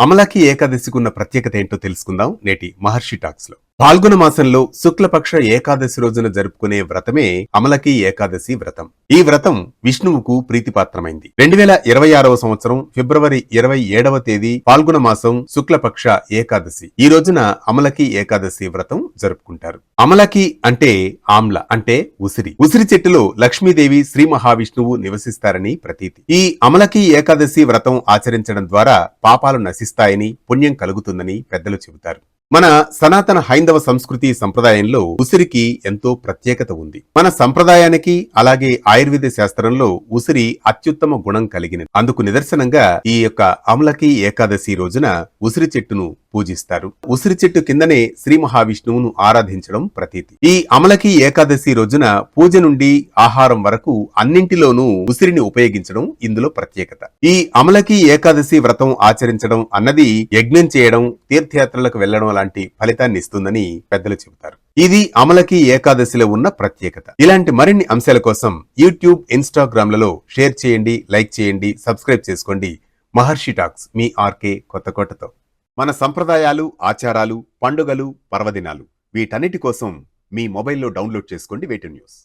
అమలాకి ఏకాదశికి ఉన్న ప్రత్యేకత ఏంటో తెలుసుకుందాం నేటి మహర్షి టాక్స్ లో. పాల్గొన మాసంలో శుక్లపక్ష ఏకాదశి రోజున జరుపుకునే వ్రతమే అమలకి ఏకాదశి వ్రతం. ఈ వ్రతం విష్ణువుకు ప్రీతిపాత్రమైంది. 2026వ సంవత్సరం ఫిబ్రవరి 27వ తేదీ పాల్గొన మాసం శుక్లపక్ష ఏకాదశి. ఈ రోజున అమలకి ఏకాదశి వ్రతం జరుపుకుంటారు. అమలకి అంటే ఆమ్ల అంటే ఉసిరి. ఉసిరి చెట్టులో లక్ష్మీదేవి శ్రీ మహావిష్ణువు నివసిస్తారని ప్రతీతి. ఈ అమలకి ఏకాదశి వ్రతం ఆచరించడం ద్వారా పాపాలు నశిస్తాయని, పుణ్యం కలుగుతుందని పెద్దలు చెబుతారు. మన సనాతన హైందవ సంస్కృతి సంప్రదాయంలో ఉసిరికి ఎంతో ప్రత్యేకత ఉంది. మన సంప్రదాయానికి అలాగే ఆయుర్వేద శాస్త్రంలో ఉసిరి అత్యుత్తమ గుణం కలిగినది. అందుకు నిదర్శనంగా ఈ యొక్క అమలకి ఏకాదశి రోజున ఉసిరి చెట్టును పూజిస్తారు. ఉసిరి చెట్టు కిందనే శ్రీ మహావిష్ణువును ఆరాధించడం ప్రతీతి. ఈ అమలకి ఏకాదశి రోజున పూజ నుండి ఆహారం వరకు అన్నింటిలోనూ ఉసిరిని ఉపయోగించడం ఇందులో ప్రత్యేకత. ఈ అమలకి ఏకాదశి వ్రతం ఆచరించడం అన్నది యజ్ఞం చేయడం, తీర్థయాత్రలకు వెళ్లడం లాంటి ఫలితాన్ని ఇస్తుందని పెద్దలు చెబుతారు. ఇది అమలకి ఏకాదశిలో ఉన్న ప్రత్యేకత. ఇలాంటి మరిన్ని అంశాల కోసం యూట్యూబ్, ఇన్స్టాగ్రామ్ లలో షేర్ చేయండి, లైక్ చేయండి, సబ్స్క్రైబ్ చేసుకోండి. మహర్షి టాక్స్ మీ ఆర్కే కొత్తకోటతో. మన సంప్రదాయాలు, ఆచారాలు, పండుగలు, పర్వదినాలు వీటన్నిటి కోసం మీ మొబైల్లో డౌన్లోడ్ చేసుకోండి వేటు న్యూస్.